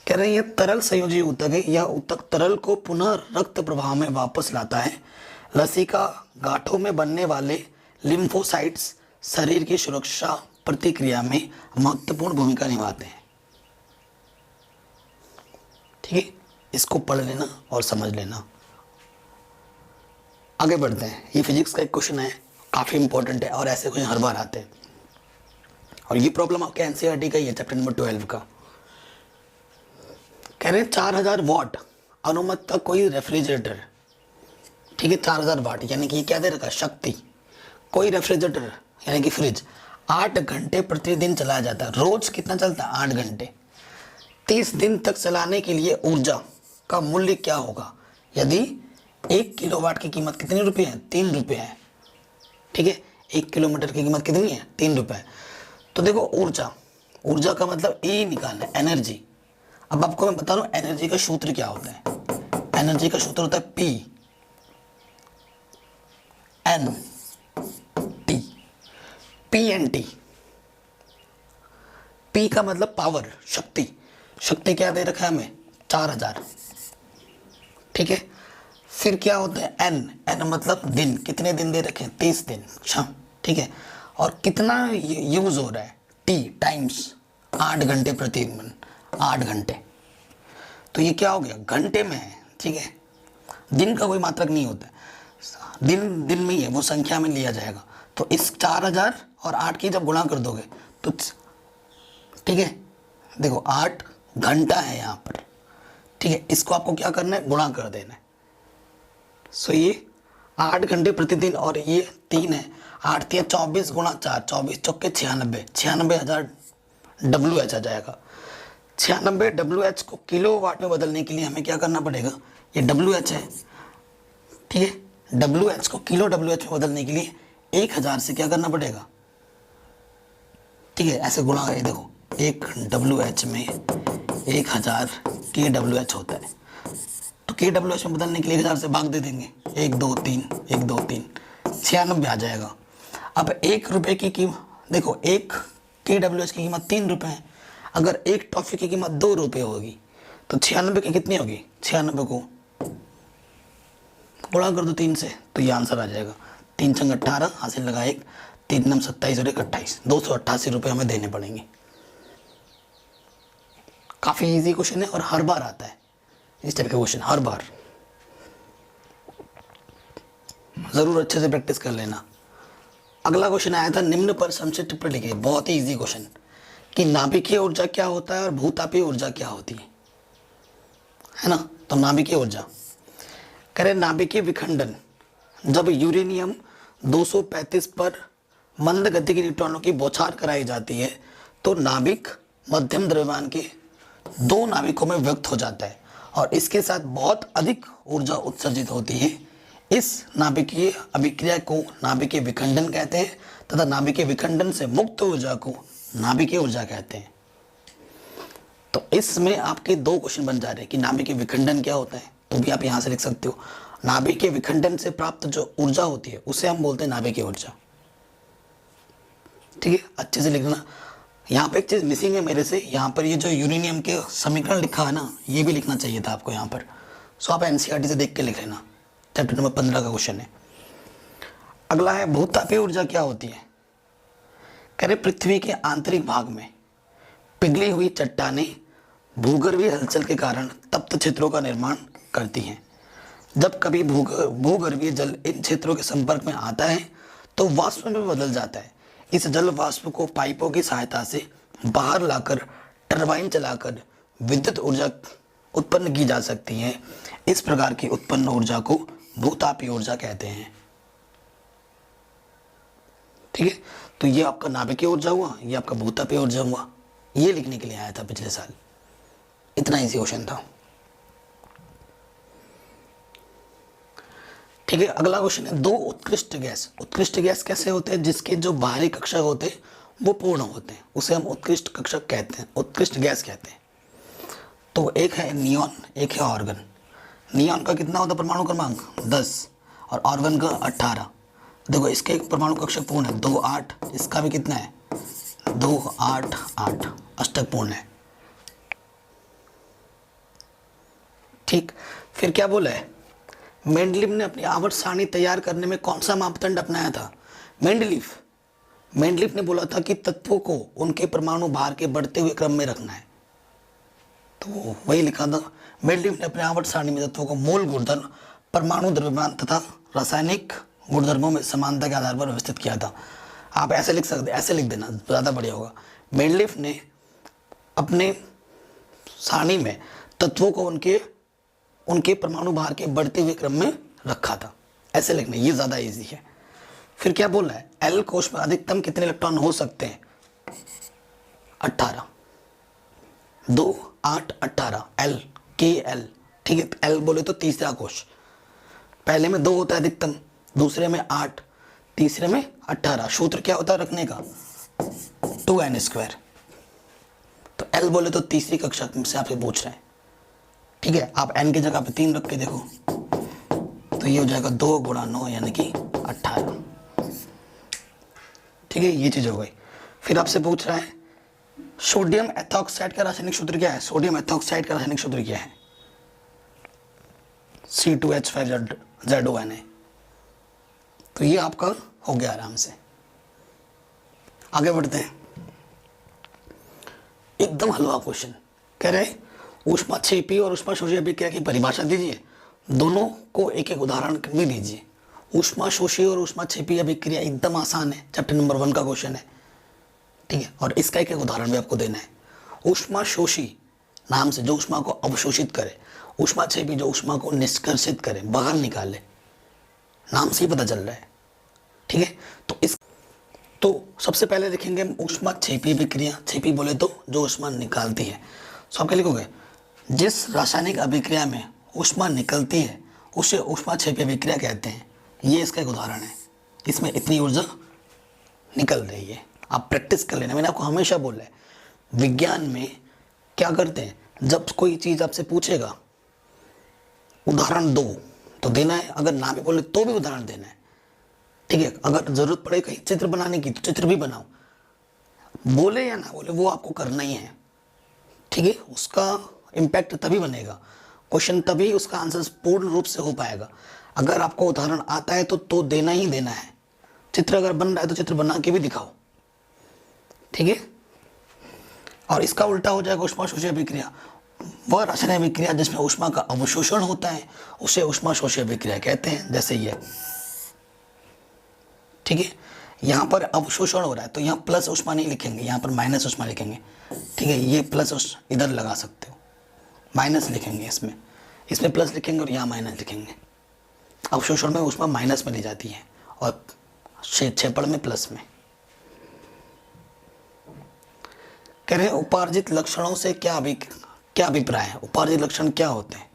कह रहे हैं ये तरल संयोजी ऊतक है, यह ऊतक तरल को पुनः रक्त प्रवाह में वापस लाता है। लसिका गांठों में बनने वाले लिम्फोसाइट्स शरीर की सुरक्षा प्रतिक्रिया में महत्वपूर्ण भूमिका निभाते हैं। ठीक है, इसको पढ़ लेना और समझ लेना। आगे बढ़ते हैं, ये फिजिक्स का एक क्वेश्चन है, काफ़ी इंपॉर्टेंट है और ऐसे क्वेश्चन हर बार आते हैं। और ये प्रॉब्लम आपके एनसीईआरटी का ही है, चैप्टर नंबर 12 का। कह रहे हैं 4000 वाट अनुमत का कोई रेफ्रिजरेटर, ठीक है, 4000 वाट यानी कि क्या दे रखा है, शक्ति। कोई रेफ्रिजरेटर यानी कि फ्रिज 8 घंटे प्रतिदिन चलाया जाता है। रोज कितना चलता है, 8 घंटे। 30 दिन तक चलाने के लिए ऊर्जा का मूल्य क्या होगा, यदि 1 किलोवाट की कीमत कितने रुपये है, 3 रुपये है। ठीक है, 1 किलोमीटर की कीमत कितनी है, 3 रुपये। तो देखो ऊर्जा का मतलब E निकालना है, एनर्जी। अब आपको मैं बता रहा हूँ एनर्जी का सूत्र क्या होता है। एनर्जी का सूत्र होता है PNT। P का मतलब पावर, शक्ति। शक्ति क्या दे रखा है हमें, 4000। ठीक है, फिर क्या होता है N मतलब दिन, कितने दिन दे रखे हैं, 30 दिन। अच्छा, ठीक है, और कितना यूज हो रहा है, T टाइम्स 8 घंटे प्रतिदिन, 8 घंटे। तो ये क्या हो गया, घंटे में है। ठीक है, दिन का कोई मात्रक नहीं होता है, दिन में ही है, वो संख्या में लिया जाएगा। तो इस 4000 और 8 की जब गुणा कर दोगे तो ठीक है, देखो 8 घंटा है यहाँ पर। ठीक है, इसको आपको क्या करना है, गुणा कर देना है। सो ये 8 घंटे प्रतिदिन, और ये 3 है, 8 तिया 24 गुणा 4, 24 चौके 96, 96,000 WH आ जाएगा। 96 WH को किलोवाट में बदलने के लिए हमें क्या करना पड़ेगा, ये WH है, ठीक है, WH को किलो WH में बदलने के लिए 1000 से क्या करना पड़ेगा, ठीक है, ऐसे गुणा है, देखो 1 WH में 1000 kWh होता है, तो kWh में बदलने के लिए 1000 से भाग दे देंगे, 1 2 3 1 2 3 96 आ जाएगा। अब 1 रुपये की कीमत, देखो 1 kWh की कीमत 3 रुपये है, अगर एक टॉफ़ी की कीमत 2 रुपये होगी तो 96 की कितनी होगी, 96 को गुणा कर दो 3 से, तो ये आंसर आ जाएगा। 3 छंग 18, हासिल लगा 1, 3 नम 27 और 1 28, 288 रुपये हमें देने पड़ेंगे। काफ़ी इजी क्वेश्चन है और हर बार आता है इस टाइप का क्वेश्चन, हर बार, ज़रूर अच्छे से प्रैक्टिस कर लेना। अगला क्वेश्चन आया था, निम्न पर संक्षिप्त टिप्पणी लिखिए, बहुत ही इजी क्वेश्चन, कि नाभिकीय ऊर्जा क्या होता है और भूतापीय ऊर्जा क्या होती है ना। तो नाभिकीय ऊर्जा करें, नाभिकीय विखंडन, जब यूरेनियम 235 पर मंद गति के न्यूट्रॉनों की बौछार कराई जाती है तो नाभिक मध्यम द्रव्यमान के 2 नाभिकों में व्यक्त हो जाता है और इसके साथ बहुत अधिक ऊर्जा उत्सर्जित होती है। इस नाभिकीय अभिक्रिया को नाभिकीय विखंडन कहते हैं तथा नाभिकीय विखंडन से मुक्त ऊर्जा को नाभिकीय ऊर्जा कहते हैं। तो इसमें आपके 2 क्वेश्चन बन जा रहे हैं कि नाभिकीय विखंडन क्या होता है, तो भी आप यहाँ से लिख सकते हो। नाभिकीय विखंडन से प्राप्त जो ऊर्जा होती है उसे हम बोलते हैं नाभिकीय ऊर्जा, ठीक है, अच्छे से लिखना। यहाँ पे एक चीज़ मिसिंग है मेरे से, यहाँ पर ये जो यूरेनियम के समीकरण लिखा है ना, ये भी लिखना चाहिए था आपको यहाँ पर, सो आप एनसीईआरटी से देख के लिख लेना। चैप्टर नंबर 15 का क्वेश्चन है। अगला है, भूतापीय ऊर्जा क्या होती है। कह रहे, पृथ्वी के आंतरिक भाग में पिघली हुई चट्टानें भूगर्भीय हलचल के कारण तप्त क्षेत्रों का निर्माण करती हैं। जब कभी भूगर्भीय जल इन क्षेत्रों के संपर्क में आता है तो वाष्प में बदल जाता है। इस जल वाष्प को पाइपों की सहायता से बाहर लाकर टरबाइन चलाकर विद्युत ऊर्जा उत्पन्न की जा सकती है। इस प्रकार की उत्पन्न ऊर्जा को भूतापीय ऊर्जा कहते हैं, ठीक है। तो ये आपका नाभिकीय ऊर्जा हुआ, ये आपका भूतापीय ऊर्जा हुआ। ये लिखने के लिए आया था पिछले साल, इतना इजी क्वेश्चन था, ठीक है। अगला क्वेश्चन है, 2 उत्कृष्ट गैस। उत्कृष्ट गैस कैसे होते हैं, जिसके जो बाहरी कक्षक होते हैं वो पूर्ण होते हैं, उसे हम उत्कृष्ट कक्षक कहते हैं, उत्कृष्ट गैस कहते हैं। तो एक है नियॉन, एक है ऑर्गन। नियॉन का कितना होता है परमाणु क्रमांक 10 और ऑर्गन का 18। देखो इसके एक परमाणु कक्षक पूर्ण है 2 8, इसका भी कितना है 2 8 8, अष्टक पूर्ण है, ठीक। फिर क्या बोला है, मेंडलीफ ने अपनी आवर्त सारणी तैयार करने में कौन सा मापदंड अपनाया था। मेंडलीफ ने बोला था कि तत्वों को उनके परमाणु भार के बढ़ते हुए क्रम में रखना है, तो वही लिखा था। मेंडलीफ ने अपने आवर्त सारणी में तत्वों को मूल गुणधर्म, परमाणु द्रव्यमान तथा रासायनिक गुणधर्मों में समानता के आधार पर व्यवस्थित किया था। आप ऐसे लिख सकते, ऐसे लिख देना ज़्यादा बढ़िया होगा। मेंडलीफ ने अपने सारणी में तत्वों को उनके परमाणु भार के बढ़ते हुए क्रम में रखा था, ऐसे लिखना, ये ज़्यादा इजी है। फिर क्या बोल रहा है, एल कोश में अधिकतम कितने इलेक्ट्रॉन हो सकते हैं 18, 2 8 18, एल के एल, ठीक है। एल बोले तो तीसरा कोश, पहले में 2 होता है अधिकतम, दूसरे में 8, तीसरे में 18। सूत्र क्या होता है रखने का 2n²। तो एल बोले तो तीसरी कक्षा से आपसे पूछ रहे हैं, ठीक है। आप n की जगह पे 3 रख के देखो तो ये हो जाएगा 2 × 9 यानी कि 18, ठीक है। ये चीज़ हो गई। फिर आपसे पूछ रहा है सोडियम एथॉक्साइड का रासायनिक सूत्र क्या है। सोडियम एथॉक्साइड का रासायनिक सूत्र क्या है, C2H5ZON है। तो ये आपका हो गया आराम से। आगे बढ़ते हैं, एकदम हलवा क्वेश्चन। कह रहे ऊष्माक्षेपी और ऊष्माशोषी अभिक्रिया की परिभाषा दीजिए, दोनों को एक एक उदाहरण भी दीजिए। ऊष्माशोषी और ऊष्माक्षेपी अभिक्रिया एकदम आसान है, चैप्टर नंबर 1 का क्वेश्चन है, ठीक है। और इसका एक एक उदाहरण भी आपको देना है। ऊष्माशोषी नाम से जो ऊष्मा को अवशोषित करे, ऊष्माक्षेपी जो ऊष्मा को निष्कर्षित करे, बाहर निकाले, नाम से ही पता चल रहा है। ठीक है, तो सबसे पहले देखेंगे हम ऊष्मा क्षेपी अभिक्रिया। क्षेपी बोले तो जो ऊष्मा निकालती है। सो आप क्या लिखोगे, जिस रासायनिक अभिक्रिया में ऊष्मा निकलती है उसे ऊष्मा क्षेपी अभिक्रिया कहते हैं। ये इसका एक उदाहरण है, इसमें इतनी ऊर्जा निकल रही है। आप प्रैक्टिस कर लेना, मैंने आपको हमेशा बोला है विज्ञान में क्या करते हैं, जब कोई चीज़ आपसे पूछेगा उदाहरण दो तो देना है, अगर ना भी बोले तो भी उदाहरण देना है। ठीक है, अगर जरूरत पड़े कहीं चित्र बनाने की तो चित्र भी बनाओ, बोले या ना बोले वो आपको करना ही है। ठीक है, उसका इम्पैक्ट तभी बनेगा, क्वेश्चन तभी उसका आंसर पूर्ण रूप से हो पाएगा। अगर आपको उदाहरण आता है तो देना ही देना है। चित्र अगर बन रहा है तो चित्र बना के भी दिखाओ। ठीक है, और इसका उल्टा हो जाएगा ऊष्मा शोषी अभिक्रिया। वह रासायनिक अभिक्रिया जिसमें ऊष्मा का अवशोषण होता है उसे ऊष्मा शोषी अभिक्रिया कहते हैं। जैसे ये, ठीक है, यहाँ पर अवशोषण हो रहा है तो यहाँ प्लस ऊष्मा नहीं लिखेंगे, यहाँ पर माइनस ऊष्मा लिखेंगे। ठीक है, ये प्लस इधर लगा सकते हो, माइनस लिखेंगे, इसमें प्लस लिखेंगे और यहाँ माइनस लिखेंगे। अवशोषण में ऊष्मा माइनस में ली जाती है और क्षेपण में प्लस में। कह रहे हैं उपार्जित लक्षणों से क्या अभिप्राय है, उपार्जित लक्षण क्या होते हैं।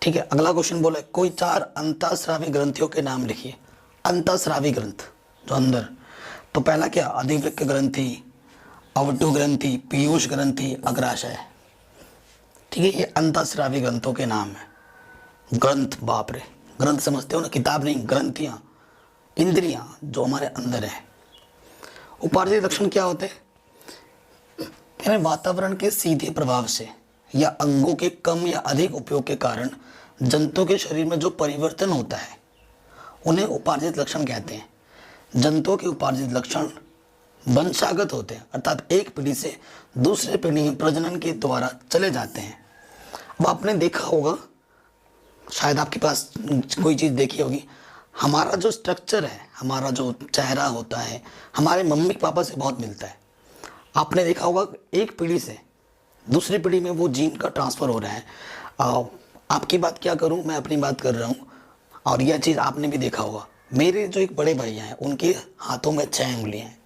ठीक है, अगला क्वेश्चन बोले कोई 4 अंतःस्रावी ग्रंथियों के नाम लिखिए। अंतःस्रावी ग्रंथ जो अंदर, तो पहला क्या, अधिवृक्क ग्रंथि, अवटु ग्रंथि, पीयूष ग्रंथि, अग्राशय। ठीक है, ये अंतःस्रावी ग्रंथों के नाम है। ग्रंथ, बाप रे, ग्रंथ समझते हो ना, किताब नहीं, ग्रंथियां, इंद्रियां जो हमारे अंदर है। उपार्जित लक्षण क्या होते हैं, वातावरण के सीधे प्रभाव से या अंगों के कम या अधिक उपयोग के कारण जंतु के शरीर में जो परिवर्तन होता है उन्हें उपार्जित लक्षण कहते हैं। जंतुओं के उपार्जित लक्षण वंशागत होते हैं, अर्थात एक पीढ़ी से दूसरे पीढ़ी में प्रजनन के द्वारा चले जाते हैं। अब आपने देखा होगा, शायद आपके पास कोई चीज़ देखी होगी, हमारा जो स्ट्रक्चर है, हमारा जो चेहरा होता है, हमारे मम्मी पापा से बहुत मिलता है। आपने देखा होगा एक पीढ़ी से दूसरी पीढ़ी में वो जीन का ट्रांसफ़र हो रहा है। आपकी बात क्या करूं, मैं अपनी बात कर रहा हूं। और यह चीज़ आपने भी देखा होगा, मेरे जो एक बड़े भैया हैं उनके हाथों में 6 उंगलियां हैं।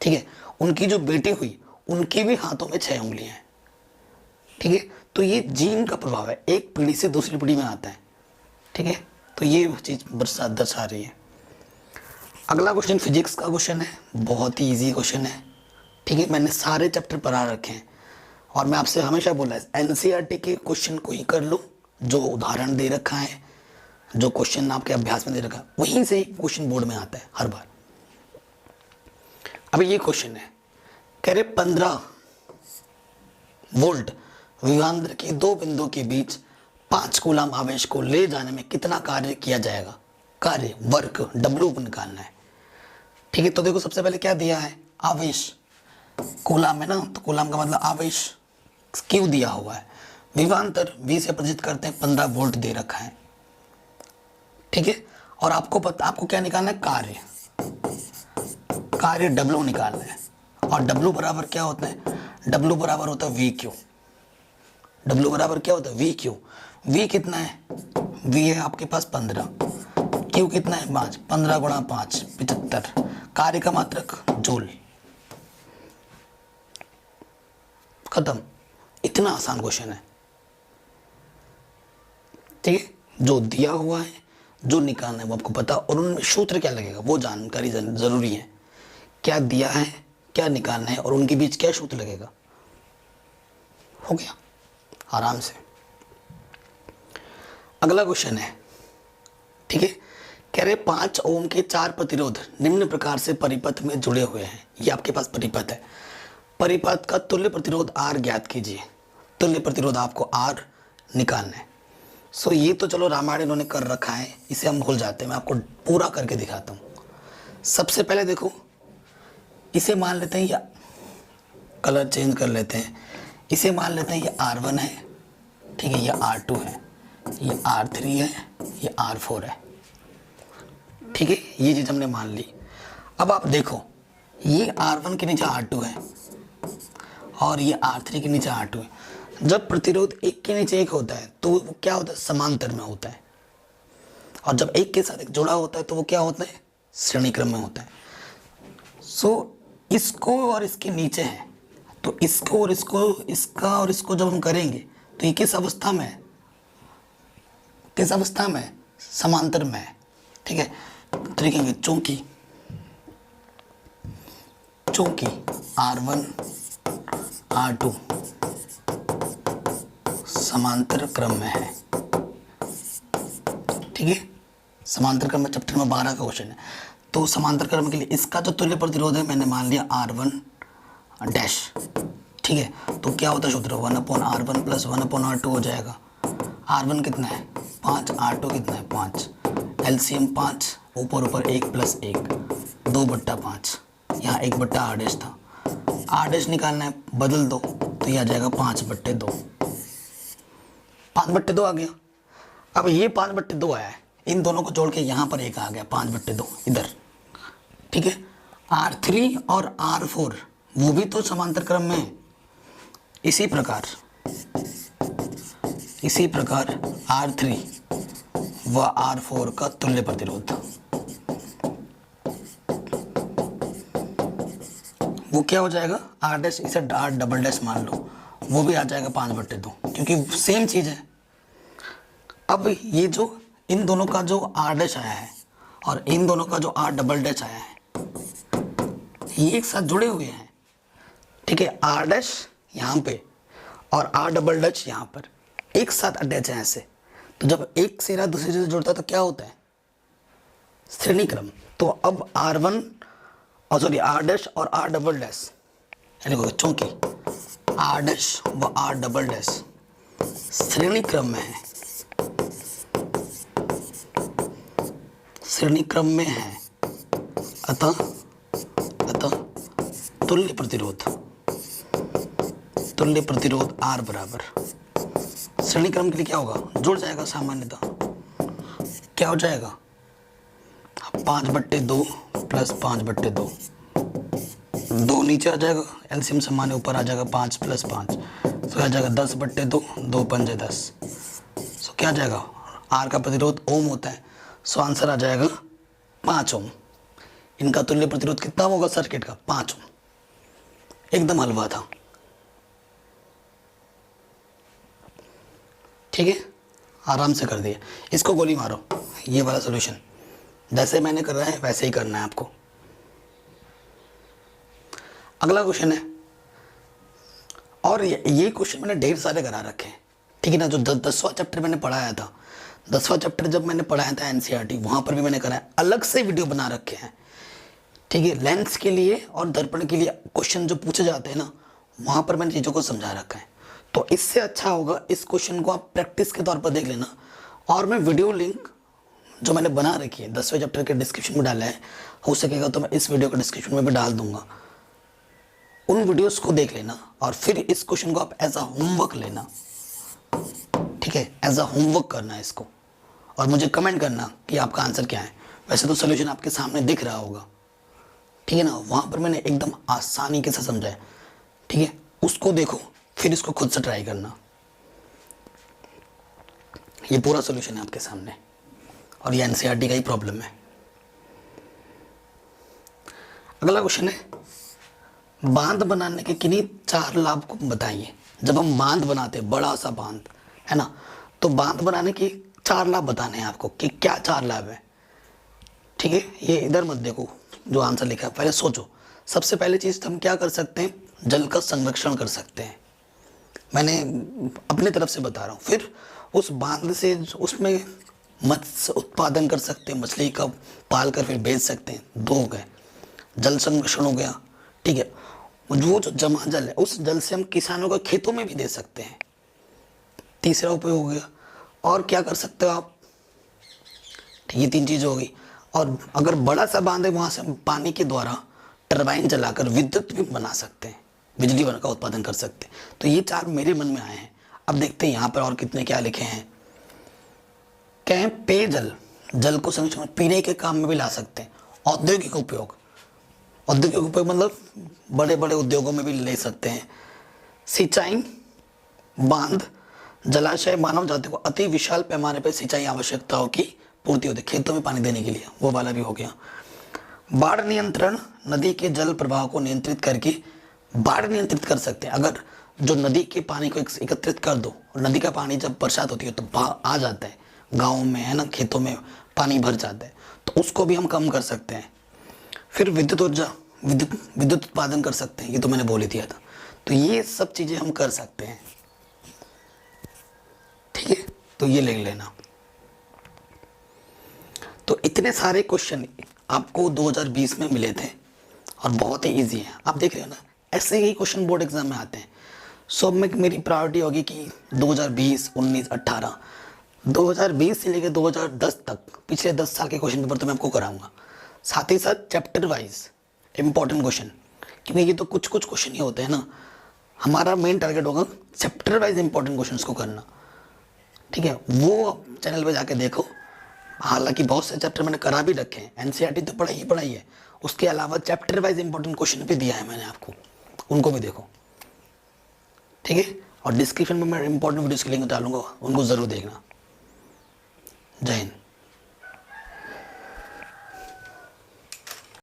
ठीक है, उनकी जो बेटी हुई उनके भी हाथों में 6 उंगलियां हैं। ठीक है, तो ये जीन का प्रभाव है, एक पीढ़ी से दूसरी पीढ़ी में आता है। ठीक है, तो ये चीज़ दर्शा रही है। अगला क्वेश्चन फिजिक्स का क्वेश्चन है, बहुत ही ईजी क्वेश्चन है। ठीक है, मैंने सारे चैप्टर पढ़ा रखे हैं और मैं आपसे हमेशा बोला है एनसीईआरटी के क्वेश्चन को ही कर लो, जो उदाहरण दे रखा है, जो क्वेश्चन आपके अभ्यास में दे रखा है वहीं से ही क्वेश्चन बोर्ड में आता है हर बार। अभी ये क्वेश्चन है, कह रहे 15 वोल्ट विभवांतर के 2 बिंदु के बीच 5 कूलम आवेश को ले जाने में कितना कार्य किया जाएगा। कार्य, वर्क, W निकालना है। ठीक है, तो देखो सबसे पहले क्या दिया है, आवेश, कूलम है ना, तो कूलम का मतलब आवेश, क्यू दिया हुआ है, विभवांतर V से प्रदर्शित करते हैं 15 वोल्ट दे रखा है। ठीक है, और आपको क्या निकालना है, कार्य W निकालना है। और W बराबर क्या होता है, W बराबर होता है VQ। W बराबर क्या होता है, VQ। V कितना है, V है आपके पास 15, Q कितना है 5, 15 गुणा 5 75, कार्य का मात्रक जूल। खत्म, इतना आसान क्वेश्चन है। ठीक है, जो दिया हुआ है, जो निकालना है वो आपको पता, और उनमें सूत्र क्या लगेगा वो जानकारी जरूरी है। क्या दिया है, क्या निकालना है और उनके बीच क्या सूत्र लगेगा, हो गया आराम से। अगला क्वेश्चन है, ठीक है, कह रहे 5 ओम के 4 प्रतिरोध निम्न प्रकार से परिपथ में जुड़े हुए हैं। ये आपके पास परिपथ है, परिपथ का तुल्य प्रतिरोध R ज्ञात कीजिए। तुल्य प्रतिरोध आपको R निकालना है। सो ये तो चलो रामायण इन्होंने कर रखा है, इसे हम भूल जाते हैं, मैं आपको पूरा करके दिखाता हूँ। सबसे पहले देखो, इसे मान लेते हैं, या कलर चेंज कर लेते हैं, इसे मान लेते हैं ये R1 है, ठीक है, ये R2 है, ये R3 है, ये R4 है। ठीक है, ये चीज़ हमने मान ली। अब आप देखो, ये R1 के नीचे R2 है और ये R3 के नीचे R2 है। जब प्रतिरोध एक के नीचे एक होता है तो वो क्या होता है, समांतर में होता है। और जब एक के साथ एक जुड़ा होता है तो वो क्या होता है, श्रेणी क्रम में होता है। सो इसको और इसके नीचे है, तो इसको और इसको, इसका और इसको जब हम करेंगे तो ये किस अवस्था में है, किस अवस्था में है, समांतर में है। ठीक है, तो लिखेंगे चूंकि R1 R2 समांतर क्रम में है। ठीक है, समांतर क्रम में चैप्टर में 12 का क्वेश्चन है। तो समांतर क्रम के लिए इसका जो तुल्य प्रतिरोध है मैंने मान लिया R1 डैश। ठीक है, तो क्या होता है सूत्र, 1/R1 प्लस 1/R2 हो जाएगा। R1 कितना है 5, R2 कितना है 5, LCM 5, ऊपर ऊपर 1 प्लस 1, 2/5, यहाँ 1/R डैश था, R डैश निकालना है, बदल दो तो यह आ जाएगा 5/2, 5/2 आ गया। अब ये 5/2 आया है, इन दोनों को जोड़ के यहाँ पर एक आ गया 5/2 इधर। ठीक है, R3 और R4 वो भी तो समांतर क्रम में है। इसी प्रकार R3 व R4 का तुल्य प्रतिरोध वो क्या हो जाएगा, R डैश, इसे R डबल डैश मान लो, वो भी आ जाएगा 5/2, क्योंकि सेम चीज़ है। अब ये जो इन दोनों का जो R डैश आया है और इन दोनों का जो R डबल डैश आया है ये एक साथ जुड़े हुए हैं। ठीक है, R डैश यहाँ पे और R डबल डैश यहाँ पर एक साथ अटैच है ऐसे। तो जब एक सिरा दूसरे से जुड़ता है तो क्या होता है, श्रेणी क्रम। तो अब R डैश और R डबल डैश, यानी चूंकि R डैश व R डबल डैश श्रेणी क्रम में है, श्रेणी क्रम में है, अतः तुल्य प्रतिरोध R बराबर, श्रेणी क्रम के लिए क्या होगा, जुड़ जाएगा सामान्यतः, क्या हो जाएगा 5/2 प्लस 5/2, 2 नीचे आ जाएगा, एलसीएम सामान्य ऊपर आ जाएगा 5 प्लस 5, तो आ जाएगा 10/2, 2 पंजे 10। सो क्या आ जाएगा, R का प्रतिरोध ओम होता है, सो आंसर आ जाएगा 5 ओम। इनका तुल्य प्रतिरोध कितना होगा सर्किट का, 5 ओम। एकदम हलवा था। ठीक है, आराम से कर दिया। इसको गोली मारो, ये वाला सॉल्यूशन जैसे मैंने कर रहा है वैसे ही करना है आपको। अगला क्वेश्चन है, और ये क्वेश्चन मैंने ढेर सारे करा रखे हैं। ठीक है ना, जो 10वां चैप्टर मैंने पढ़ाया था, 10वां चैप्टर जब मैंने पढ़ाया था एनसीईआरटी, वहाँ पर भी मैंने कराया, अलग से वीडियो बना रखे हैं। ठीक है, लेंस के लिए और दर्पण के लिए क्वेश्चन जो पूछे जाते हैं ना, वहाँ पर मैंने चीज़ों को समझा रखा है। तो इससे अच्छा होगा इस क्वेश्चन को आप प्रैक्टिस के तौर पर देख लेना, और मैं वीडियो लिंक जो मैंने बना रखी है 10वें चैप्टर के डिस्क्रिप्शन में डाला है, हो सकेगा तो मैं इस वीडियो के डिस्क्रिप्शन में भी डाल दूंगा। उन वीडियोस को देख लेना और फिर इस क्वेश्चन को आप एज अ होमवर्क लेना। ठीक है, एज अ होमवर्क करना है इसको, और मुझे कमेंट करना कि आपका आंसर क्या है। वैसे तो सोल्यूशन आपके सामने दिख रहा होगा, ठीक है ना, वहाँ पर मैंने एकदम आसानी के साथ समझाया। ठीक है, उसको देखो फिर इसको खुद से ट्राई करना। ये पूरा सोल्यूशन है आपके सामने, और ये एनसीईआरटी का ही प्रॉब्लम है। अगला क्वेश्चन है, बांध बनाने के किन्हीं 4 लाभ को बताइए। जब हम बांध बनाते हैं, बड़ा सा बांध है ना, तो बांध बनाने के 4 लाभ बताने हैं आपको कि क्या 4 लाभ है। ठीक है, ये इधर मत देखो जो आंसर लिखा है, पहले सोचो। सबसे पहले चीज़ हम क्या कर सकते हैं, जल का संरक्षण कर सकते हैं। मैंने अपने तरफ से बता रहा हूँ। फिर उस बांध से उसमें मत्स्य उत्पादन कर सकते हैं, मछली का पाल कर फिर बेच सकते हैं। 2 हो गए, जल संरक्षण हो गया। ठीक है, वो जो जमा जल है उस जल से हम किसानों के खेतों में भी दे सकते हैं। 3रा उपयोग हो गया। और क्या कर सकते हो आप, ठीक, ये 3 चीज़ हो गई। और अगर बड़ा सा बांध है, वहाँ से हम पानी के द्वारा टरबाइन चलाकर विद्युत भी बना सकते हैं, बिजली का उत्पादन कर सकते हैं। तो ये 4 मेरे मन में आए हैं। अब देखते हैं यहाँ पर और कितने क्या लिखे हैं। क्या है, पेयजल, जल को संरक्षण पीने के काम में भी ला सकते हैं। औद्योगिक उपयोग, औद्योगिक उपयोग मतलब बड़े बड़े उद्योगों में भी ले सकते हैं। सिंचाई, बांध, जलाशय मानव जाति को अति विशाल पैमाने पर सिंचाई आवश्यकताओं की पूर्ति होती है, खेतों में पानी देने के लिए, वो वाला भी हो गया। बाढ़ नियंत्रण, नदी के जल प्रवाह को नियंत्रित करके बाढ़ नियंत्रित कर सकते हैं। अगर जो नदी के पानी को एकत्रित कर दो, और नदी का पानी जब बरसात होती है तो आ जाता है गाँव में, है ना, खेतों में पानी भर जाता है, तो उसको भी हम कम कर सकते हैं। फिर विद्युत ऊर्जा, विद्युत उत्पादन कर सकते हैं, ये तो मैंने बोल ही दिया था। तो ये सब चीज़ें हम कर सकते हैं, ठीक है, तो ये ले लेना। तो इतने सारे क्वेश्चन आपको 2020 में मिले थे और बहुत ही इजी है, आप देख रहे हो ना, ऐसे ही क्वेश्चन बोर्ड एग्जाम में आते हैं। सो अब मेरी प्रायोरिटी होगी कि 2020, 19, 18, 2020 से लेकर 2010 तक पिछले 10 साल के क्वेश्चन पेपर तो मैं आपको कराऊंगा, साथ ही साथ चैप्टर वाइज इंपॉर्टेंट क्वेश्चन, क्योंकि ये तो कुछ कुछ क्वेश्चन ही होते हैं ना। हमारा मेन टारगेट होगा चैप्टर वाइज इंपॉर्टेंट क्वेश्चन को करना, ठीक है। वो चैनल पे जाके देखो, हालांकि बहुत से चैप्टर मैंने करा भी रखे हैं, एनसीईआरटी तो पढ़ाई है, उसके अलावा चैप्टर वाइज इंपॉर्टेंट क्वेश्चन भी दिया है मैंने आपको, उनको भी देखो, ठीक है। और डिस्क्रिप्शन में मैं इंपॉर्टेंट वीडियोस की लिंक डालूंगा, उनको ज़रूर देखना। जय हिंद।